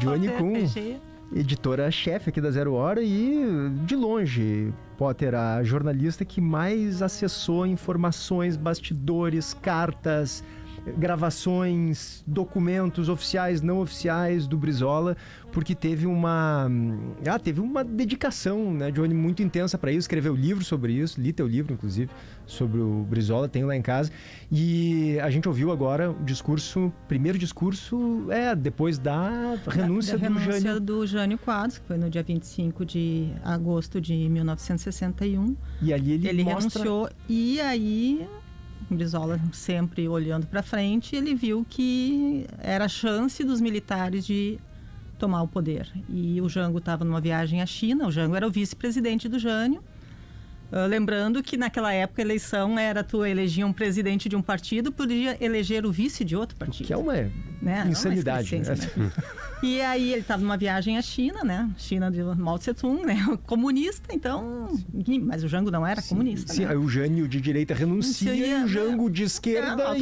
Johnny Kuhn, editora-chefe aqui da Zero Hora e, de longe, Potter, a jornalista que mais acessou informações, bastidores, cartas, gravações, documentos oficiais, não oficiais do Brizola, porque teve uma dedicação, né, Johnny, muito intensa para isso. Escreveu livro sobre isso, li teu livro, inclusive, sobre o Brizola, tenho lá em casa. E a gente ouviu agora o primeiro discurso, depois da renúncia do Jânio Quadros, que foi no dia 25 de agosto de 1961. E ali ele renunciou, e aí o Brizola, sempre olhando para frente, ele viu que era a chance dos militares de tomar o poder. E o Jango estava numa viagem à China, o Jango era o vice-presidente do Jânio. Lembrando que naquela época a eleição era tu elegia um presidente de um partido, podia eleger o vice de outro partido. Que é uma insanidade. Né? E aí ele estava numa viagem à China, né? China de Mao Tse-tung, né? Comunista, então... Mas o Jango não era comunista. Sim, né? aí o Jânio de direita renuncia e o Jango de esquerda...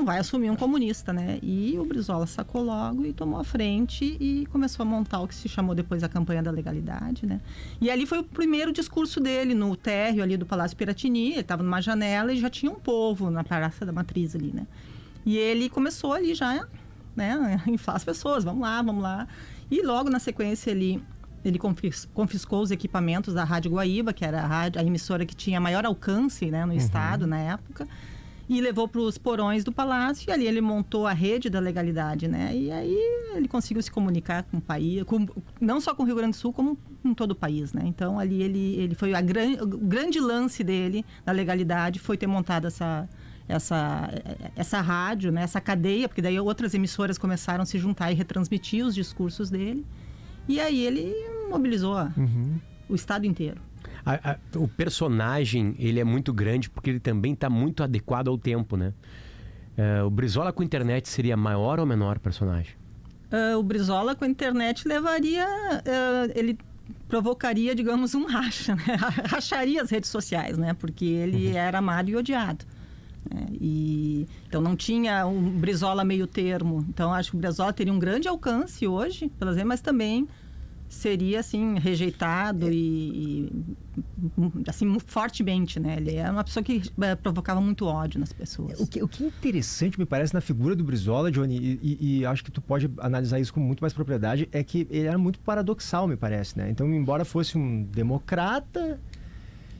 vai assumir um comunista, né? E o Brizola sacou logo e tomou a frente e começou a montar o que se chamou depois a campanha da legalidade, né? E ali foi o primeiro discurso dele no térreo ali do Palácio Piratini. Ele estava numa janela e já tinha um povo na Praça da Matriz ali, né? E ele começou ali já, né, inflar as pessoas, vamos lá. E logo na sequência ele confiscou os equipamentos da Rádio Guaíba, que era a emissora que tinha maior alcance, né, no estado na época, e levou para os porões do palácio, e ali ele montou a rede da legalidade, né? E aí ele conseguiu se comunicar com o país, não só com o Rio Grande do Sul, como com todo o país, né? Então ali ele foi o grande lance dele na legalidade foi ter montado essa rádio, né? Essa cadeia, porque daí outras emissoras começaram a se juntar e retransmitir os discursos dele. E aí ele mobilizou o estado inteiro. O personagem, ele é muito grande porque ele também está muito adequado ao tempo, né? O Brizola com a internet seria maior ou menor personagem? O Brizola com a internet ele provocaria, digamos, um racha, né? Racharia as redes sociais, né? Porque ele era amado e odiado. Então não tinha um Brizola meio termo. Então acho que o Brizola teria um grande alcance hoje, mas também seria assim rejeitado e assim fortemente, né? Ele é uma pessoa que provocava muito ódio nas pessoas. O que é interessante me parece na figura do Brizola, Johnny, e acho que tu pode analisar isso com muito mais propriedade, é que ele era muito paradoxal, me parece, né? Então, embora fosse um democrata,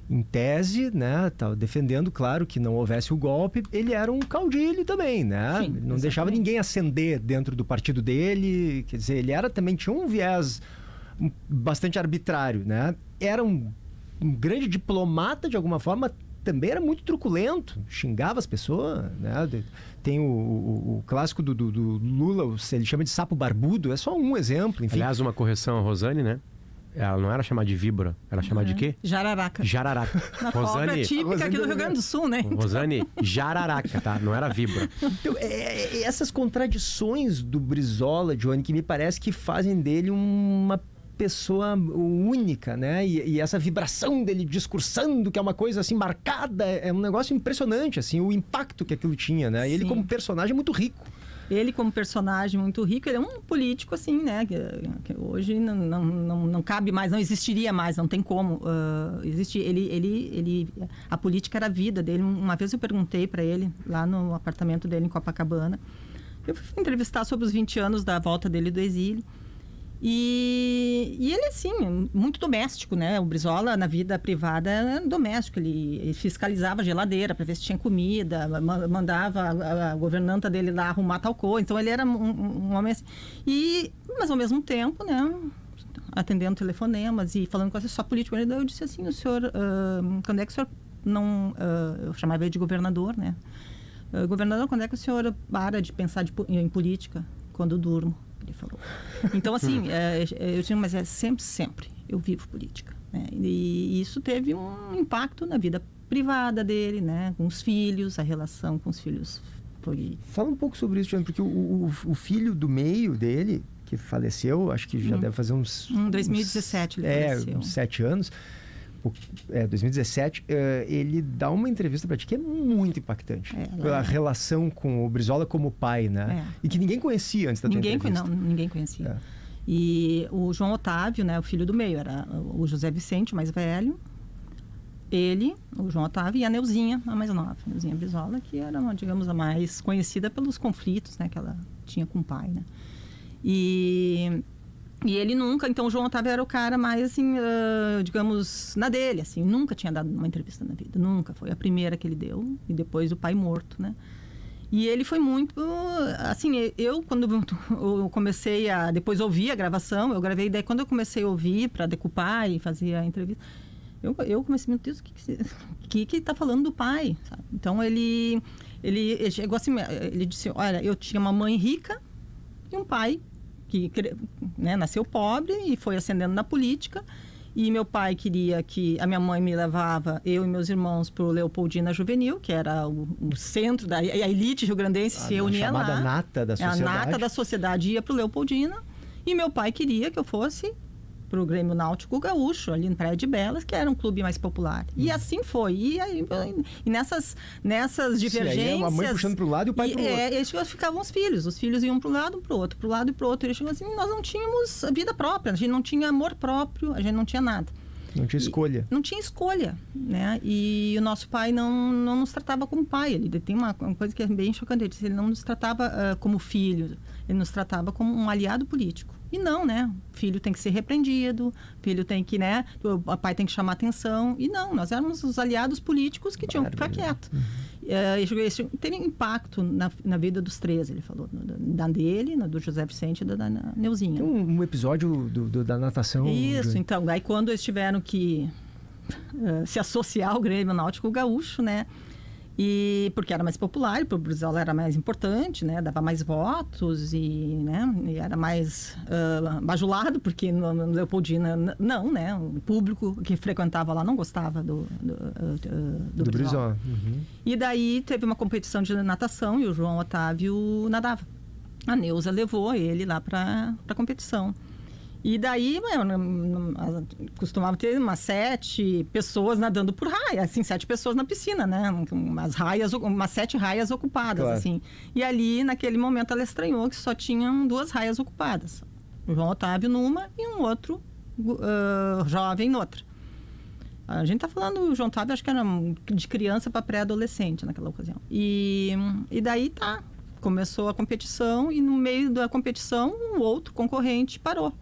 em tese, né, tá defendendo, claro, que não houvesse o golpe, ele era um caudilho também, né? Sim, não exatamente. deixava ninguém ascender dentro do partido dele, quer dizer, ele também tinha um viés bastante arbitrário, né? Era um grande diplomata de alguma forma, também era muito truculento, xingava as pessoas, né? Tem o clássico do Lula, ele chama de sapo barbudo, é só um exemplo, enfim. Aliás, uma correção a Rosane, né? Ela não era chamada de víbora, era chamada de quê? Jararaca. Jararaca. Rosane, típica aqui do Rio Grande do Sul, né? Rosane, jararaca, tá? Não era víbora. Então, essas contradições do Brizola, Johnny, que me parece que fazem dele uma pessoa única, né? E essa vibração dele discursando, que é uma coisa assim marcada, é um negócio impressionante, assim, o impacto que aquilo tinha, né? E ele como personagem é muito rico. Ele como personagem muito rico, ele é um político assim, né, que hoje não cabe mais, não existiria mais, não tem como existir. A política era a vida dele. Uma vez eu perguntei para ele, lá no apartamento dele em Copacabana, eu fui entrevistar sobre os 20 anos da volta dele do exílio. E ele, assim, muito doméstico, né? O Brizola, na vida privada, era doméstico. Ele fiscalizava a geladeira para ver se tinha comida, mandava a governanta dele lá arrumar tal coisa. Então, ele era um homem assim. Mas, ao mesmo tempo, né? Atendendo telefonemas e falando com essa só política. Eu disse assim, o senhor, quando é que o senhor não... eu chamava ele de governador, né? Governador, quando é que o senhor para de pensar em política? Quando eu durmo. Ele falou. Então, assim, eu tinha, mas sempre, eu vivo política, né? E isso teve um impacto na vida privada dele, né? Com os filhos, a relação com os filhos foi... Fala um pouco sobre isso, Tiana, porque o filho do meio dele, que faleceu, acho que já deve fazer uns... Em 2017 ele faleceu. Uns 7 anos. 2017, ele dá uma entrevista para ti que é muito impactante. A relação com o Brizola como pai, né? E que ninguém conhecia antes da tua entrevista. Ninguém conhecia. E o João Otávio, né, o filho do meio, era o José Vicente, o mais velho. Ele, o João Otávio, e a Neuzinha, a mais nova, a Neuzinha Brizola, que era, digamos, a mais conhecida pelos conflitos, né, que ela tinha com o pai, né? E ele nunca... Então, o João Otávio era o cara mais, assim, digamos, na dele, assim. Nunca tinha dado uma entrevista na vida. Nunca. Foi a primeira que ele deu. E depois o pai morto, né? E ele foi muito... Assim, quando eu comecei a... Depois ouvir a gravação, eu gravei... Daí, quando eu comecei a ouvir para decupar e fazer a entrevista... Eu comecei, meu Deus, o que tá falando do pai? Sabe? Então, ele chegou assim... Ele disse, olha, eu tinha uma mãe rica e um pai que, né, nasceu pobre e foi ascendendo na política. E meu pai queria que... A minha mãe me levava, eu e meus irmãos, para o Leopoldina Juvenil, que era o centro da... A elite rio-grandense se reunia lá. A chamada nata da sociedade. A nata da sociedade ia para o Leopoldina. E meu pai queria que eu fosse para o Grêmio Náutico Gaúcho, ali em Praia de Belas, que era um clube mais popular. E assim foi. E nessas divergências... Sim, a mãe puxando para um lado e o pai para o outro. Eles ficavam os filhos iam para um lado, para o outro, para o lado e para o outro. Eles chegam assim, nós não tínhamos vida própria, a gente não tinha amor próprio, a gente não tinha nada. Não tinha escolha. Não tinha escolha, né? E o nosso pai não nos tratava como pai. Ele tem uma coisa que é bem chocante. Ele não nos tratava como filho, ele nos tratava como um aliado político. E não, né? Filho tem que ser repreendido, filho tem que, né? O pai tem que chamar atenção. E não, nós éramos os aliados políticos que tinham que ficar quietos. Isso teve impacto na vida dos três, ele falou. Da dele, do José Vicente e da Neuzinha. Tem um episódio da natação. Isso, então. Aí quando eles tiveram que se associar ao Grêmio Náutico Gaúcho, né? E porque era mais popular, e para o Brizola era mais importante, né? Dava mais votos e, né? E era mais bajulado, porque no Leopoldina não, né? O público que frequentava lá não gostava do Brizola. E daí teve uma competição de natação e o João Otávio nadava. A Neuza levou ele lá para a competição. E daí, costumava ter umas 7 pessoas nadando por raia, assim, 7 pessoas na piscina, né? Umas 7 raias ocupadas, claro. Assim. E ali, naquele momento, ela estranhou que só tinham 2 raias ocupadas. O João Otávio numa e um outro jovem noutra. A gente tá falando, o João Otávio, acho que era de criança para pré-adolescente naquela ocasião. E daí, começou a competição e no meio da competição, um outro concorrente parou.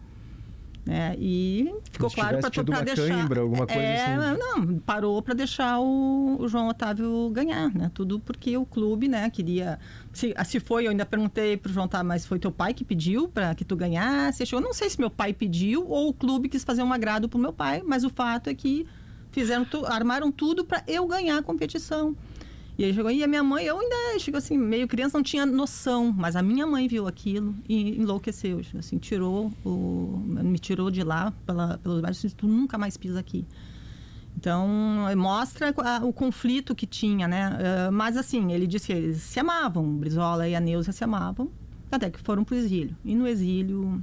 E ficou claro para deixar cãibra, alguma coisa assim. Não, parou para deixar o João Otávio ganhar, né? Tudo porque o clube, né, queria... Se foi, eu ainda perguntei pro João Otávio, mas foi teu pai que pediu para que tu ganhasse? Eu não sei se meu pai pediu ou o clube quis fazer um agrado pro meu pai, mas o fato é que armaram tudo para eu ganhar a competição. E ele chegou, e a minha mãe, eu ainda chegou assim, meio criança, não tinha noção, mas a minha mãe viu aquilo e enlouqueceu, assim, me tirou de lá pelos bairros, disse, tu nunca mais pisa aqui. Então, mostra o conflito que tinha, né? Mas assim, ele disse que eles se amavam, o Brizola e a Neuza se amavam, até que foram pro exílio. E no exílio,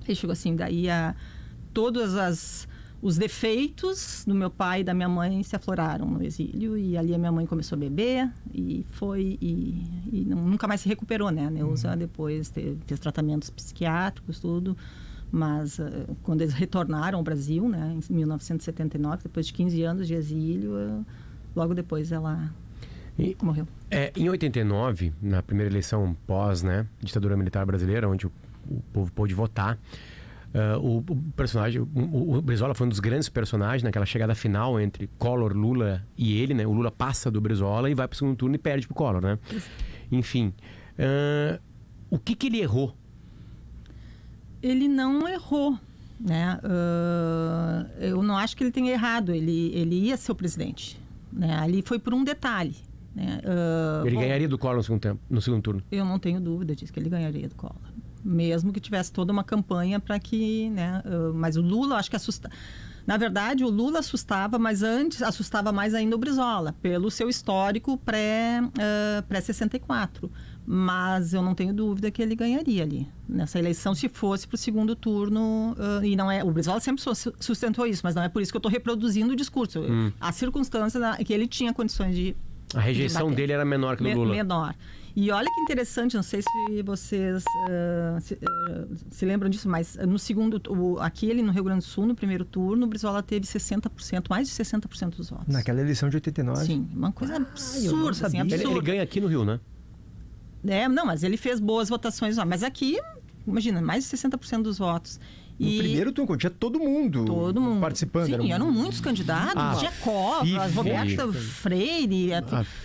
ele chegou assim, daí todos os defeitos do meu pai e da minha mãe se afloraram no exílio e ali a minha mãe começou a beber e nunca mais se recuperou, né? A Neuza depois fez tratamentos psiquiátricos, tudo, mas quando eles retornaram ao Brasil, né, em 1979, depois de 15 anos de exílio, logo depois ela morreu. Em 89, na primeira eleição pós, né, ditadura militar brasileira, onde o povo pôde votar, o personagem, o Brizola foi um dos grandes personagens naquela chegada final entre Collor, Lula e ele, né? O Lula passa do Brizola e vai para o segundo turno e perde para o Collor, né? Enfim, o que ele errou? Ele não errou, né? Eu não acho que ele tenha errado. Ele ia ser o presidente, né? Ali foi por um detalhe, né? Ele ganharia do Collor no segundo turno? Eu não tenho dúvida disso, que ele ganharia do Collor. Mesmo que tivesse toda uma campanha para que, né? Mas o Lula, acho que assusta. Na verdade, o Lula assustava, mas antes assustava mais ainda o Brizola, pelo seu histórico pré-64. Mas eu não tenho dúvida que ele ganharia ali nessa eleição se fosse para o segundo turno. E não é, o Brizola sempre sustentou isso, mas não é por isso que eu estou reproduzindo o discurso. A circunstância que ele tinha condições de... A rejeição dele era menor que do Lula. Menor. E olha que interessante, não sei se vocês se lembram disso, mas no segundo, aqui ele no Rio Grande do Sul, no primeiro turno, o Brizola teve 60%, mais de 60% dos votos. Naquela eleição de 89? Sim, uma coisa absurda, assim, absurda. Ele ganha aqui no Rio, né? Não, mas ele fez boas votações lá. Mas aqui, imagina, mais de 60% dos votos. No primeiro turno, tinha todo mundo participando. Sim, eram muitos candidatos. Tinha Covas, Roberta Freire,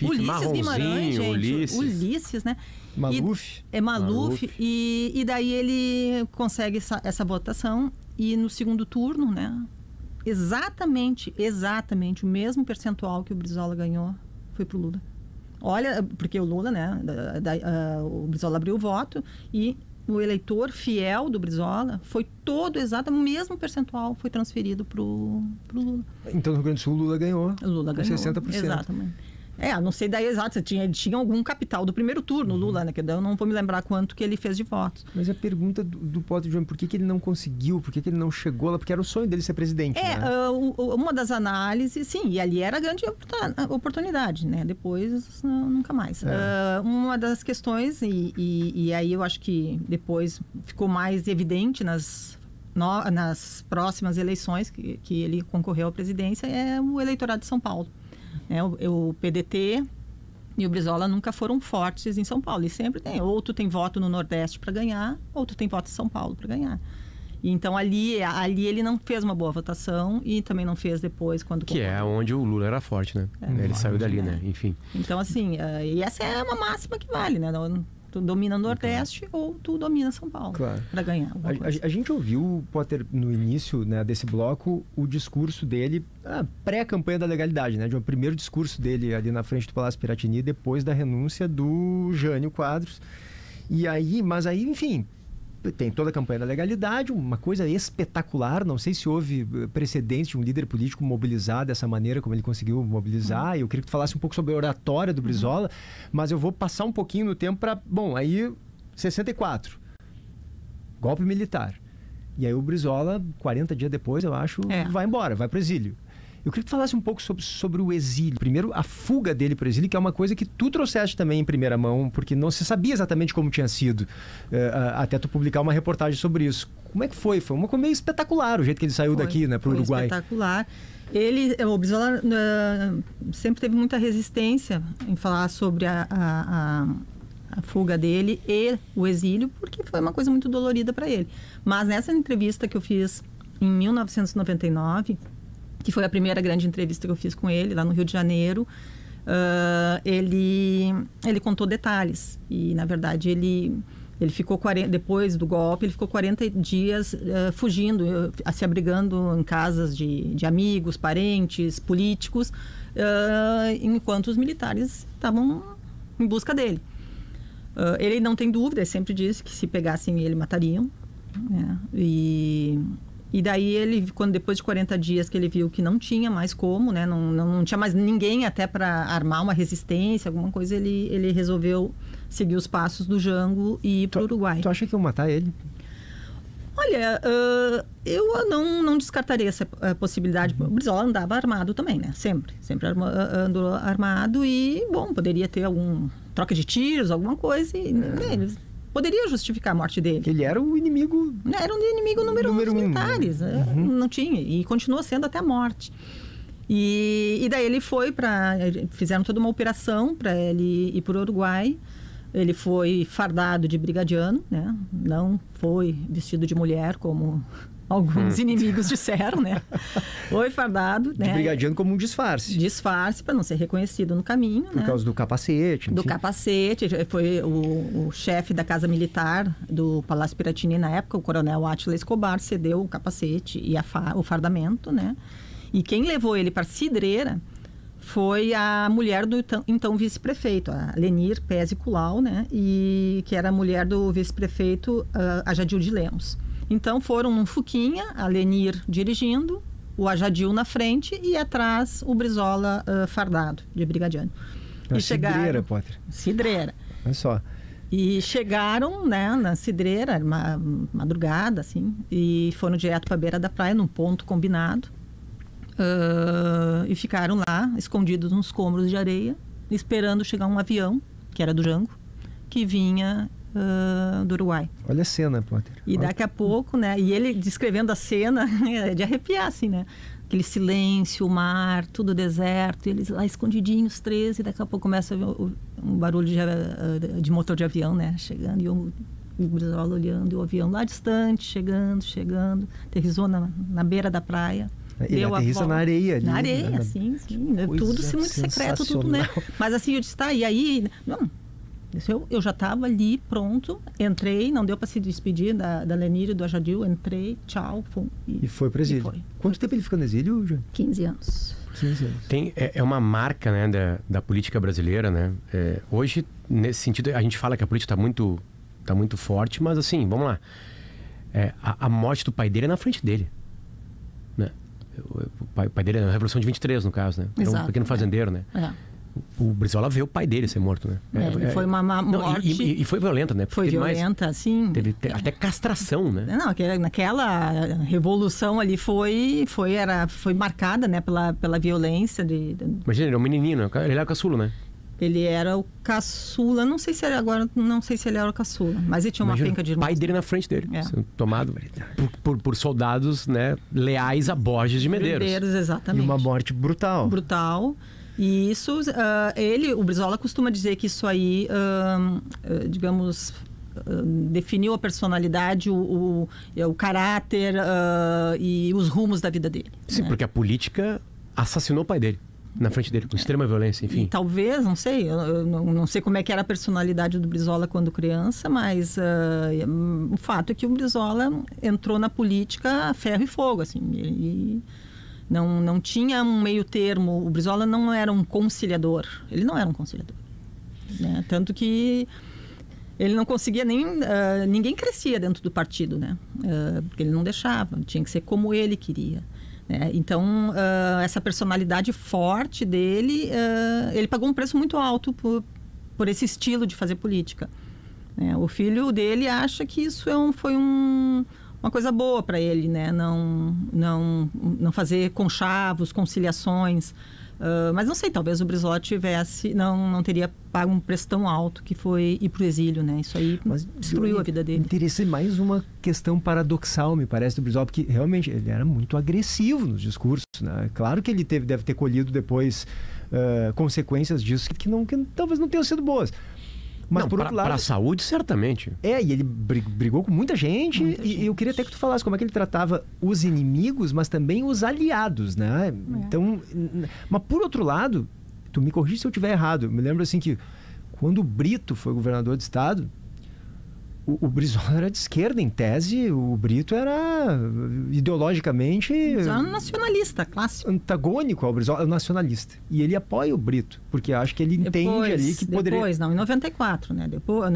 Ulisses Guimarães, gente. Ulisses, né? Maluf. Maluf. E daí ele consegue essa votação. E no segundo turno, né? Exatamente o mesmo percentual que o Brizola ganhou foi pro Lula. Olha, porque o Lula, né? O Brizola abriu o voto e o eleitor fiel do Brizola foi todo exato, o mesmo percentual foi transferido pro Lula. Então, no Rio Grande do Sul, o Lula ganhou. O Lula ganhou. 60%. Exatamente. Não sei daí exato, tinha algum capital do primeiro turno, Lula, né? Que eu não vou me lembrar quanto que ele fez de votos. Mas a pergunta do Potter, João, por que ele não conseguiu? Por que ele não chegou lá? Porque era o sonho dele ser presidente, né? Uma das análises, sim, e ali era a grande oportunidade, né? Depois, nunca mais. Uma das questões, e aí eu acho que depois ficou mais evidente nas próximas eleições que ele concorreu à presidência, é o eleitorado de São Paulo. O PDT e o Brizola nunca foram fortes em São Paulo. E sempre tem. Ou tu tem voto no Nordeste para ganhar, ou tu tem voto em São Paulo para ganhar. E então ali ele não fez uma boa votação e também não fez depois quando... Que é onde o Lula era forte, né? Ele saiu dali, né? Enfim. Então, assim, e essa é uma máxima que vale, né? Tu domina o Nordeste ou tu domina São Paulo para ganhar. A gente ouviu, Potter, no início, né, desse bloco, o discurso dele, pré-campanha da legalidade, né? De um primeiro discurso dele ali na frente do Palácio Piratini, depois da renúncia do Jânio Quadros. Mas aí, enfim, tem toda a campanha da legalidade, uma coisa espetacular. Não sei se houve precedente de um líder político mobilizar dessa maneira como ele conseguiu mobilizar. Eu queria que tu falasse um pouco sobre a oratória do Brizola, mas eu vou passar um pouquinho no tempo para... Bom, aí 64, golpe militar. E aí o Brizola, 40 dias depois, eu acho, vai embora, vai para o exílio. Eu queria que tu falasse um pouco sobre o exílio. Primeiro, a fuga dele para o exílio, que é uma coisa que tu trouxeste também em primeira mão, porque não se sabia exatamente como tinha sido, até tu publicar uma reportagem sobre isso. Como é que foi? Foi uma coisa meio espetacular o jeito que ele saiu daqui, né, para o Uruguai. Espetacular. O Brizola sempre teve muita resistência em falar sobre a fuga dele e o exílio, porque foi uma coisa muito dolorida para ele. Mas nessa entrevista que eu fiz em 1999... que foi a primeira grande entrevista que eu fiz com ele, lá no Rio de Janeiro, ele contou detalhes. E, na verdade, ele ficou, depois do golpe, ele ficou 40 dias fugindo, se abrigando em casas de amigos, parentes, políticos, enquanto os militares estavam em busca dele. Ele não tem dúvida, ele sempre disse que se pegassem ele, matariam. Né? E daí depois de 40 dias que ele viu que não tinha mais como, né? Não tinha mais ninguém até para armar uma resistência, alguma coisa, ele resolveu seguir os passos do Jango e ir para o Uruguai. Tu acha que iam matar ele? Olha, eu não descartaria essa possibilidade. O Brizola andava armado também, né? Sempre andou armado e, bom, poderia ter alguma troca de tiros, alguma coisa e... poderia justificar a morte dele. Ele era o inimigo... Era um inimigo número um dos militares. Não tinha. E continuou sendo até a morte. E daí ele foi para... Fizeram toda uma operação para ele ir para o Uruguai. Ele foi fardado de brigadiano, né? Não foi vestido de mulher, como alguns inimigos disseram, né? Foi fardado, né? De brigadiano como um disfarce. Disfarce, para não ser reconhecido no caminho, Por causa do capacete. Do capacete. Foi o chefe da Casa Militar do Palácio Piratini na época, o coronel Átila Escobar, cedeu o capacete e o fardamento, né? E quem levou ele para Cidreira foi a mulher do então vice-prefeito, a Lenir Pese Culau, né? E que era a mulher do vice-prefeito Ajadil de Lemos. Então foram num Fuquinha, a Lenir dirigindo, o Ajadil na frente e atrás o Brizola fardado de brigadiano. Cidreira, Potter. Cidreira. Olha só. E chegaram, né, na cidreira, era uma madrugada, assim, e foram direto para a beira da praia, num ponto combinado. E ficaram lá, escondidos nos cômoros de areia, esperando chegar um avião, que era do Jango, que vinha do Uruguai. Olha a cena, Potter. E daqui a pouco, né? E ele descrevendo a cena, é de arrepiar, assim, né? Aquele silêncio, o mar, tudo deserto, e eles lá escondidinhos, 13, e daqui a pouco começa a ver um barulho de motor de avião, né? Chegando, e o Brizola olhando, e o avião lá distante, chegando, aterrissou na beira da praia. Ele aterrissa na areia ali. Na areia, sim. Tudo assim, muito secreto, tudo, né? Mas assim, eu disse, tá, e aí... Não, eu já estava ali, pronto, entrei, não deu para se despedir da Lenir e do Ajadil, entrei, tchau. E foi para o exílio. Quanto tempo ele ficou no exílio, Jô? 15 anos. 15 anos. É uma marca, né, da política brasileira, né? Hoje, nesse sentido, a gente fala que a política está muito forte, mas assim, vamos lá. A morte do pai dele é na frente dele, né? O pai dele é na Revolução de 23, no caso, né? Era um pequeno fazendeiro, né? O Brizola vê o pai dele ser morto, né? Foi uma morte... E foi violenta, né? Foi violenta, sim. Teve até castração, né? Não, naquela revolução ali foi marcada, né? Pela violência. Imagina, ele é um menininho, ele era o caçula, né? Ele era o caçula, não sei se ele era o caçula, mas ele tinha uma penca de irmãos. O pai dele na frente dele, tomado por soldados, né, leais a Borges de Medeiros. Exatamente. E uma morte brutal. Brutal. E isso, o Brizola costuma dizer que isso aí, digamos, definiu a personalidade, o caráter e os rumos da vida dele. Sim, né? Porque a política assassinou o pai dele. Na frente dele, com extrema violência, enfim. E talvez, não sei, eu não sei como é que era a personalidade do Brizola quando criança, mas o fato é que o Brizola entrou na política a ferro e fogo, assim, ele não tinha um meio termo. O Brizola não era um conciliador, ele não era um conciliador, né? Tanto que ele não conseguia ninguém crescia dentro do partido, né? Porque ele não deixava, tinha que ser como ele queria. Então, essa personalidade forte dele, ele pagou um preço muito alto por esse estilo de fazer política. O filho dele acha que isso foi uma coisa boa para ele, né? Não fazer conchavos, conciliações. Mas não sei, talvez o Brizola não teria pago um preço tão alto que foi ir para o exílio, né? Isso aí destruiu a vida dele. Interessa mais uma questão paradoxal, me parece, do Brizola, porque realmente ele era muito agressivo nos discursos, né? Claro que ele deve ter colhido depois consequências disso que talvez não tenham sido boas. Mas não, por outro lado, para a saúde, certamente. E ele brigou com muita gente, e eu queria até que tu falasse como é que ele tratava os inimigos, mas também os aliados, né? Então, mas por outro lado, tu me corrige se eu estiver errado, eu me lembro assim que quando o Brito foi governador de estado, o Brizola era de esquerda, em tese, o Brito era ideologicamente... nacionalista, clássico. Antagônico ao Brizola, nacionalista. E ele apoia o Brito, porque acho que ele entende ali que poderia... Depois, em 94, né? Depois,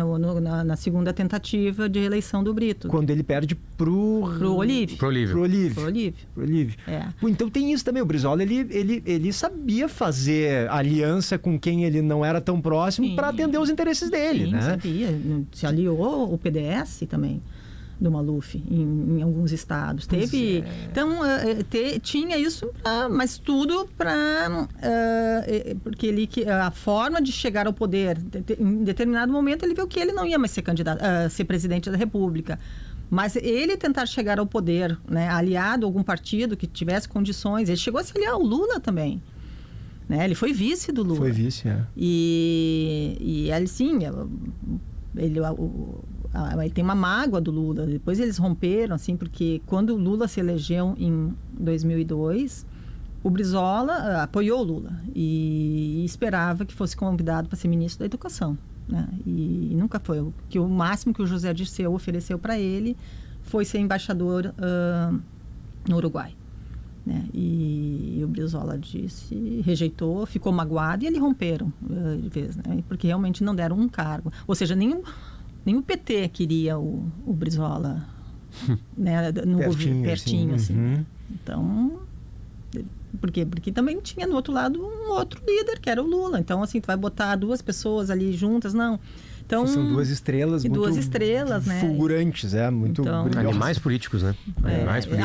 na segunda tentativa de eleição do Brito. Quando ele perde pro Olívio. Pro Olívio. Então tem isso também, o Brizola, ele sabia fazer aliança com quem ele não era tão próximo para atender os interesses dele, né? Sabia. Se aliou o PDS também do Maluf em alguns estados. Então tinha isso, mas tudo para porque a forma de chegar ao poder, em determinado momento ele viu que ele não ia mais ser candidato, ser presidente da República. Mas ele tentar chegar ao poder, né, aliado a algum partido que tivesse condições, ele chegou a se aliar ao Lula também. Né? Ele foi vice do Lula. Foi vice, E ele, sim, ele tem uma mágoa do Lula. Depois eles romperam, assim, porque quando o Lula se elegeu em 2002, o Brizola apoiou o Lula e esperava que fosse convidado para ser ministro da Educação, né? E nunca foi. O máximo que o José Dirceu ofereceu para ele foi ser embaixador no Uruguai, né? E o Brizola rejeitou, ficou magoado e eles romperam de vez, né? Porque realmente não deram um cargo. Ou seja, nem o PT queria o Brizola, né, no pertinho, assim. Uhum. Então, por quê? Porque também tinha do outro lado um outro líder, que era o Lula. Então, assim, tu vai botar duas pessoas ali juntas, não. Então, são duas estrelas muito né? fulgurantes, muito brilhosas. Animais políticos, né?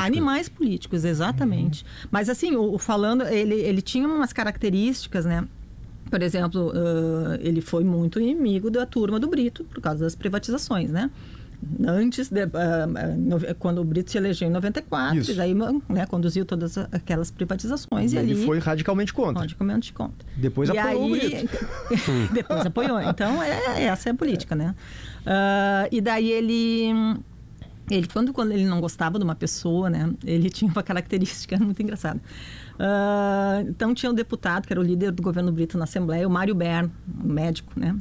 Animais políticos, exatamente. Mas assim, falando, ele tinha umas características, né? Por exemplo, ele foi muito inimigo da turma do Brito por causa das privatizações, né? Antes, quando o Brito se elegeu em 94, Isso. e daí, né, conduziu todas aquelas privatizações. E ele ali foi radicalmente contra. Radicalmente contra. Depois apoiou o Brito. Depois apoiou. Então, essa é a política, né? E daí ele quando ele não gostava de uma pessoa, né? Ele tinha uma característica muito engraçada. Então tinha um deputado que era o líder do governo Brito na Assembleia, o Mário Bern, um médico, né?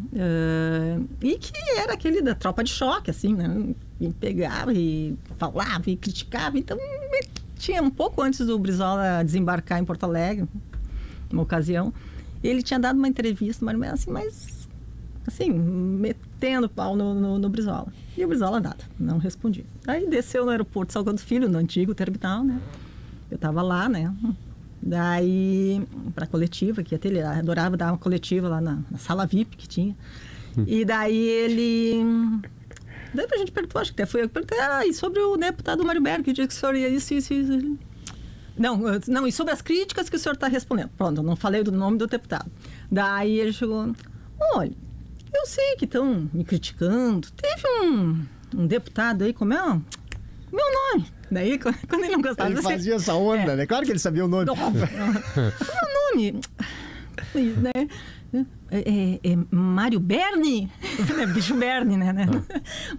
E que era aquele da tropa de choque, assim, né? E pegava e falava e criticava. Então tinha um pouco antes do Brizola desembarcar em Porto Alegre, uma ocasião, ele tinha dado uma entrevista, mas assim, metendo pau no Brizola. E o Brizola nada, não respondia. Aí desceu no aeroporto Salgado Filho, no antigo terminal, né? Eu estava lá, né? Daí, para a coletiva, que ele adorava dar uma coletiva lá na sala VIP que tinha. E daí Daí a gente perguntou, acho que até foi eu que perguntei, e sobre o deputado Mário Berg, que disse que o senhor ia isso. Não, e sobre as críticas que o senhor está respondendo. Pronto, eu não falei do nome do deputado. Daí ele chegou, olha, eu sei que estão me criticando. Teve um deputado aí, como é? Meu nome. Daí, quando ele não gostava... Ele fazia essa onda, né? Claro que ele sabia o nome. Meu nome... né? É Mário Berni? Bicho Berni, né?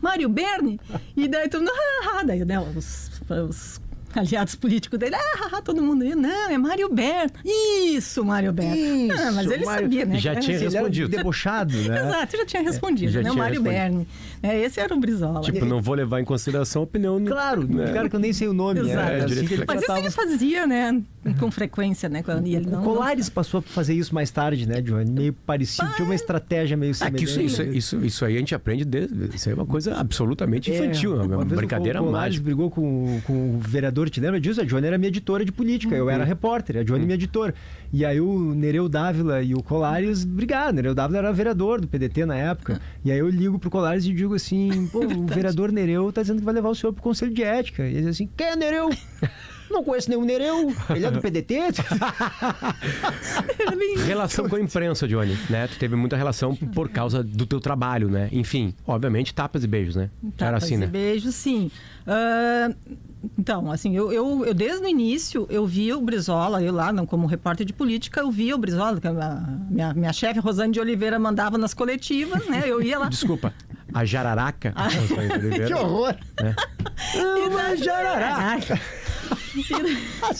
Mário Berni? E daí todo mundo... daí, né, os aliados políticos dele, todo mundo, não, é Mário Berni. Isso, Mário Berni. Mas ele sabia, né? Já tinha respondido. Debochado, né? Exato, já tinha respondido, né? Mário Berni. Esse era o Brizola. Tipo, não vou levar em consideração a opinião... Claro, cara que eu nem sei o nome. Exato. Assim que ele mas isso ele fazia, né? Com frequência, né? Quando ele o Colares passou a fazer isso mais tarde, né, Johnny? Meio parecido, tinha uma estratégia meio semelhante. Isso aí a gente aprende desde... Isso aí é uma coisa absolutamente infantil, uma brincadeira mágica. O Colares brigou com o vereador, te lembra disso? A Johnny era minha editora de política, eu era repórter, a Johnny minha editora. E aí o Nereu Dávila e o Colares brigaram. O Nereu Dávila era vereador do PDT na época. E aí eu ligo pro Colares e digo assim, o vereador Nereu tá dizendo que vai levar o senhor pro Conselho de Ética. E ele diz assim, quem é Nereu? Não conheço nenhum Nereu. Ele é do PDT? Relação com a imprensa, Johnny, né? Tu teve muita relação por causa do teu trabalho, né? Enfim, obviamente, tapas e beijos, né? Era assim, né? Tapas e beijos, sim. Então, assim, eu desde o início, eu via o Brizola, eu lá, não como repórter de política, eu via o Brizola, que minha chefe, Rosane de Oliveira, mandava nas coletivas, né? Eu ia lá. Desculpa, a Jararaca. Que horror! Uma Jararaca!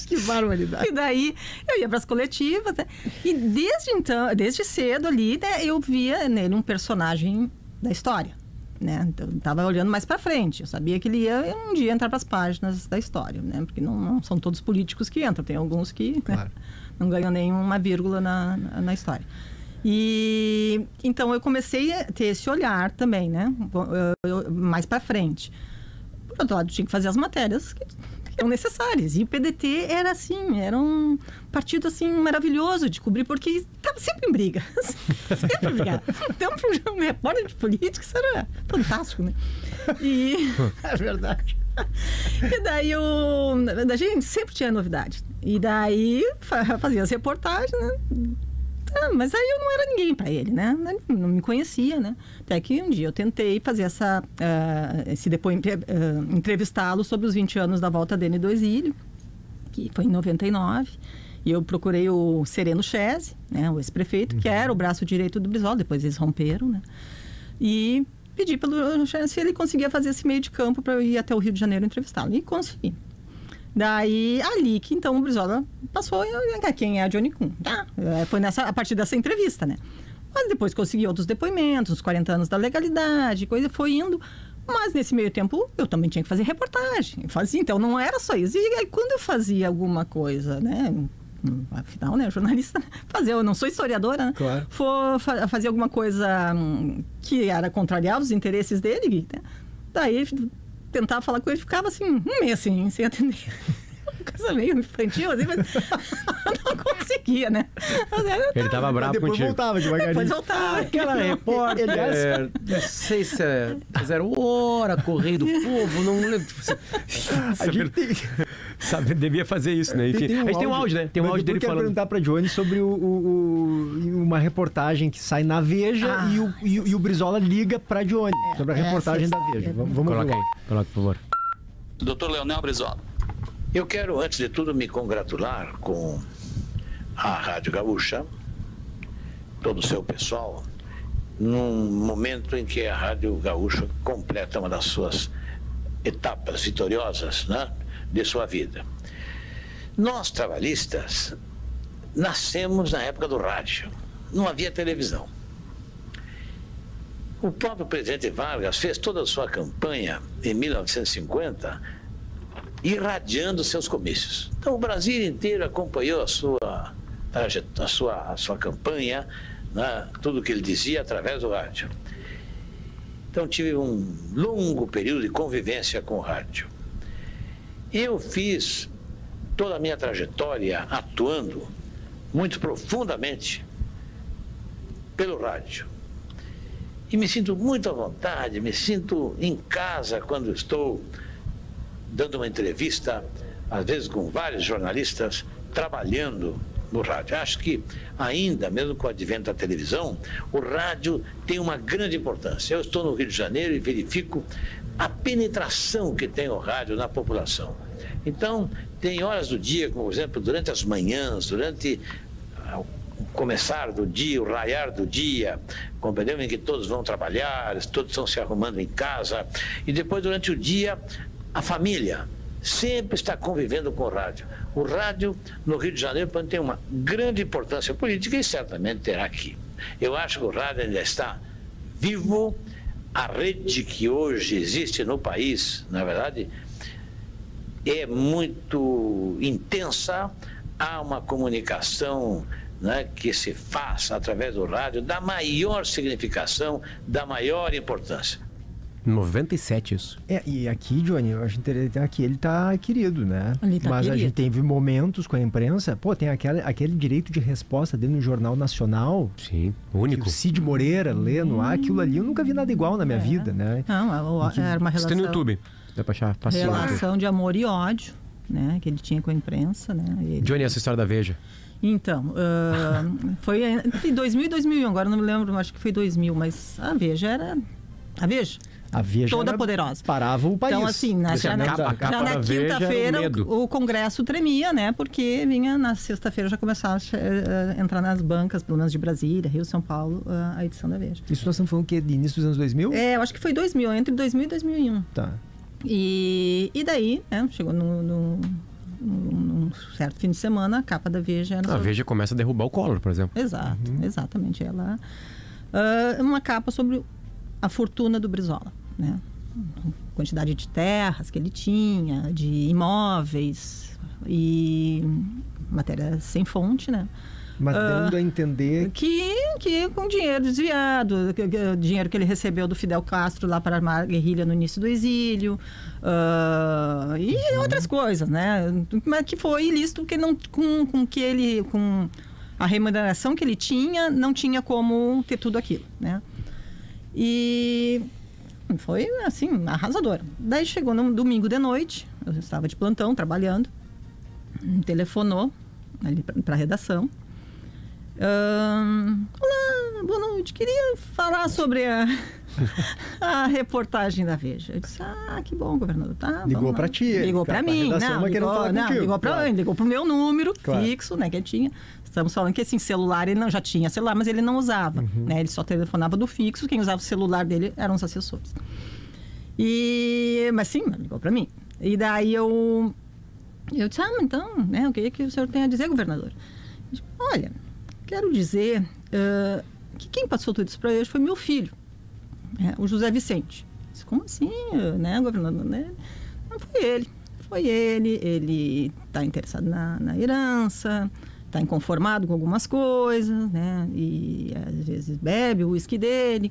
Que barbaridade. E daí eu ia para as coletivas, né? E desde cedo ali, né, eu via nele um personagem da história, né? Então, eu estava olhando mais para frente. Eu sabia que ele ia um dia entrar para as páginas da história, né? Porque não são todos políticos que entram, tem alguns que claro, não ganham nenhuma vírgula na história. E então eu comecei a ter esse olhar também, né? Mais para frente. Por outro lado, tinha que fazer as matérias que eram necessárias. E o PDT era assim, era um partido assim maravilhoso de cobrir, porque estava sempre em briga. Sempre brigado. Então, para um repórter de política, isso era fantástico, né? É verdade. E daí a gente sempre tinha novidade. E daí fazia as reportagens, né? Mas aí eu não era ninguém para ele, né? Não me conhecia, né? Até que um dia eu tentei fazer esse depoimento, entrevistá-lo sobre os 20 anos da volta dele do exílio, que foi em 99. E eu procurei o Sereno Chese, né? O ex-prefeito, que era o braço direito do Brizola, depois eles romperam, né? E pedi pelo Chese se ele conseguia fazer esse meio de campo para eu ir até o Rio de Janeiro entrevistá-lo. E consegui. Daí, ali que então o Brizola passou a quem é a Johnny Kuhn. Foi a partir dessa entrevista, né? Mas depois consegui outros depoimentos, os 40 anos da legalidade, coisa foi indo. Mas nesse meio tempo eu também tinha que fazer reportagem. Então não era só isso. E aí quando eu fazia alguma coisa, né? Afinal, né? Jornalista, eu não sou historiadora, né? Claro. Fazer alguma coisa que era contrariar os interesses dele, né? Daí tentava falar com ele, ficava assim, um mês assim, sem atender. Uma coisa meio infantil, assim, mas não conseguia. aqui, né? Ele tava bravo Depois contigo. voltava devagarinho. Depois voltava. Aquela repórter, não sei se é 0 hora, Correio do Povo, não lembro. A gente tem... Sabe, devia fazer isso, né? Enfim, a gente tem um áudio, né? Tem um Mas áudio dele eu quero falando. perguntar pra Johnny sobre uma reportagem que sai na Veja e o Brizola liga pra Johnny sobre a reportagem da Veja. Vamos Coloca ver aí, lá. coloca, por favor. Doutor Leonel Brizola. Eu quero, antes de tudo, me congratular com a Rádio Gaúcha, todo o seu pessoal, num momento em que a Rádio Gaúcha completa uma das suas etapas vitoriosas, né, de sua vida. Nós, trabalhistas, nascemos na época do rádio. Não havia televisão. O próprio presidente Vargas fez toda a sua campanha em 1950 irradiando seus comícios. Então o Brasil inteiro acompanhou a sua campanha, né, tudo o que ele dizia através do rádio. Então tive um longo período de convivência com o rádio. Eu fiz toda a minha trajetória atuando muito profundamente pelo rádio. E me sinto muito à vontade, me sinto em casa quando estou dando uma entrevista, às vezes com vários jornalistas, trabalhando no rádio. Acho que ainda, mesmo com o advento da televisão, o rádio tem uma grande importância. Eu estou no Rio de Janeiro e verifico a penetração que tem o rádio na população. Então, tem horas do dia, como por exemplo, durante as manhãs, durante o começar do dia, o raiar do dia, compreendeu? Em que todos vão trabalhar, todos estão se arrumando em casa, e depois durante o dia, a família sempre está convivendo com o rádio. O rádio no Rio de Janeiro tem uma grande importância política e certamente terá aqui. Eu acho que o rádio ainda está vivo. A rede que hoje existe no país, na verdade, é muito intensa. Há uma comunicação, né, que se faz através do rádio da maior significação, da maior importância. 97 isso. E aqui, Johnny, eu acho interessante, aqui ele tá querido, né? Ele tá Mas querido. a gente teve momentos com a imprensa, tem aquele direito de resposta dele no Jornal Nacional, Sim, que único. o Cid Moreira lê no ar, aquilo ali eu nunca vi nada igual na minha vida, né? Não, era uma Isso tem no relação, YouTube. Dá pra achar fácil. relação de amor e ódio, né? Que ele tinha com a imprensa, né? Ele... Johnny, essa história da Veja. Então, foi entre 2000 e 2001, agora não me lembro, acho que foi 2000, mas a Veja era... A Veja? A Veja Toda era- poderosa. Parava o país. Então, assim, A capa já da na Veja era quinta-feira o medo. o Congresso tremia, né? Porque vinha na sexta-feira, já começava a entrar nas bancas, pelo menos de Brasília, Rio, São Paulo, a edição da Veja. Isso nós estamos falando que de início dos anos 2000? Eu acho que foi 2000, entre 2000 e 2001. Tá. E daí, né, chegou num certo fim de semana, a capa da Veja era... A Veja começa a derrubar o Collor, por exemplo. Exato, exatamente. Ela, uma capa sobre a fortuna do Brizola, né? Quantidade de terras que ele tinha, de imóveis e matéria sem fonte, né? Mas dando a entender Que com dinheiro desviado, dinheiro que ele recebeu do Fidel Castro lá para armar a guerrilha no início do exílio, e outras coisas, né? Mas que foi ilícito, que não, com a remuneração que ele tinha, não tinha como ter tudo aquilo, né? E foi, assim, arrasador. Daí chegou no domingo de noite, eu estava de plantão, trabalhando, telefonou ali para a redação. Olá, boa noite. Queria falar sobre a reportagem da Veja. Eu disse, que bom, governador. Tá, Ligou vamos lá. pra ti. Ligou pra Pra mim. redação, mas querendo falar contigo, ligou pra claro. mim. Ligou pro meu número Claro. fixo, né, que eu tinha. Estamos falando que, assim, celular, ele já tinha celular, mas ele não usava, né? Ele só telefonava do fixo. Quem usava o celular dele eram os assessores. Mas sim, ligou pra mim. E daí eu disse, então, né, o que o senhor tem a dizer, governador? Eu disse, olha, quero dizer que quem passou tudo isso para ele foi meu filho, o José Vicente. Eu disse, como assim, né, governador? Né? Não, foi ele. Ele está interessado na herança, está inconformado com algumas coisas, né? E às vezes bebe o uísque dele.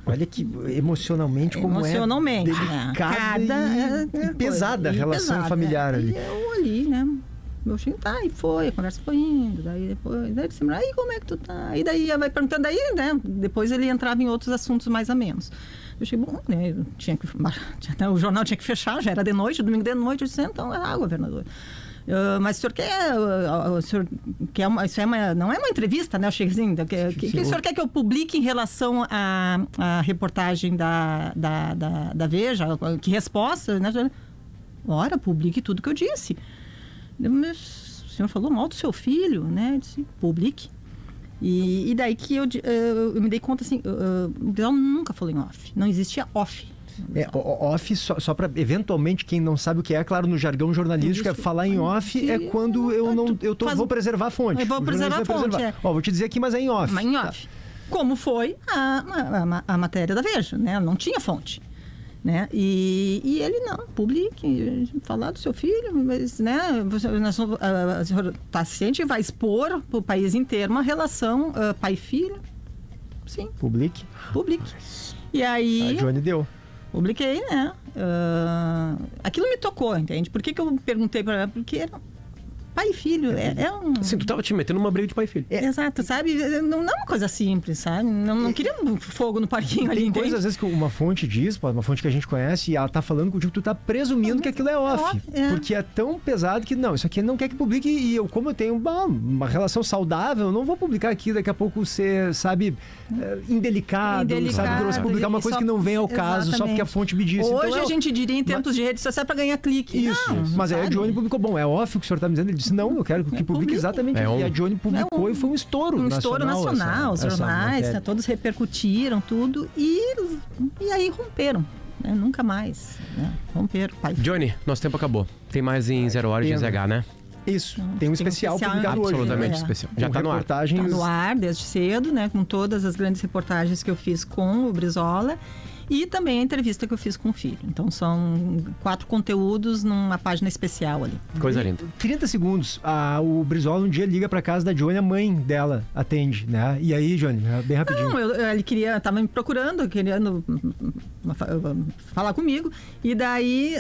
olha que emocionalmente como Emocionalmente, é né? delicada e pesada a relação familiar ali. E eu ali, né? Eu cheguei, tá, e foi, a conversa foi indo. Daí depois, daí ele disse, aí como é que tu tá? E daí vai perguntando, aí, né? Depois ele entrava em outros assuntos mais a menos. Eu cheguei, bom, né? O jornal tinha que fechar, já era de noite, domingo de noite. Eu disse, então é água, governador. Mas o senhor quer. Isso não é uma entrevista, né? Eu cheguei assim, o que o senhor quer que eu publique em relação à reportagem da Veja? Que resposta, né? Ora, publique tudo que eu disse. Mas o senhor falou mal do seu filho, né? Eu disse, publique. E daí que eu me dei conta, assim, o Brizola nunca falou em off. Não existia off. Off, só para eventualmente quem não sabe o que é, claro, no jargão jornalístico, falar em off é quando vou preservar a fonte. Eu vou preservar a fonte, vou te dizer aqui, mas é em off. Mas em off. Tá. Como foi a matéria da Veja, né? Não tinha fonte. Né? E ele não, publique, falar do seu filho, mas, né? O senhor está ciente, vai expor para o país inteiro uma relação pai-filho. Sim. Publique. E aí... A Johnny deu. Publiquei, né? Aquilo me tocou, entende? Por que eu perguntei para ela? Porque era pai e filho. É um... Assim, tu tava te metendo numa briga de pai e filho. Exato, sabe? Não é uma coisa simples, sabe? Não queria fogo no parquinho ali, entende? Coisas, às vezes, que uma fonte diz, uma fonte que a gente conhece, e ela tá falando contigo, tu tá presumindo que aquilo é off. Porque é tão pesado que, não, isso aqui não quer que publique, e como eu tenho uma relação saudável, eu não vou publicar aqui, daqui a pouco ser, sabe, indelicado, sabe? Você publicar uma coisa que não vem ao caso, só porque a fonte me disse. Hoje então, a gente diria em tempos de redes sociais para ganhar clique. Isso, não, mas aí a Johnny publicou, bom, é off o que o senhor tá me dizendo, ele disse, não, eu quero que publique exatamente. E a Johnny publicou e foi um estouro nacional. Um estouro nacional, os jornais, todos repercutiram tudo e aí romperam. Né? Nunca mais. Né? Romperam. Pai. Johnny, nosso tempo acabou. Tem mais em 0 Horas de ZH, né? Isso, tem um especial publicado hoje. Absolutamente especial. Já está no ar. Está no ar desde cedo, né? Com todas as grandes reportagens que eu fiz com o Brizola. E também a entrevista que eu fiz com o filho. Então, são 4 conteúdos numa página especial ali. Coisa linda. 30 segundos. O Brizola um dia liga pra casa da Johnny, a mãe dela atende, né? E aí, Johnny, bem rapidinho. Não, ele tava me procurando, querendo falar comigo. E daí,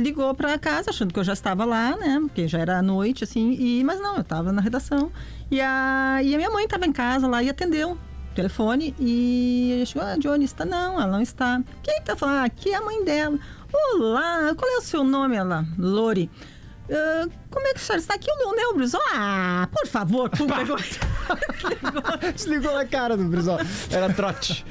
ligou pra casa, achando que eu já estava lá, né? Porque já era noite, assim. Mas não, eu estava na redação. E a minha mãe estava em casa lá e atendeu telefone e ele chegou, Johnny está? Não, ela não está. Quem está falando? Aqui é a mãe dela. Olá, qual é o seu nome? Ela, Lori. Como é que a senhora está aqui? O Leonel Brizola? Por favor. Desligou na cara do Brizola. Era trote.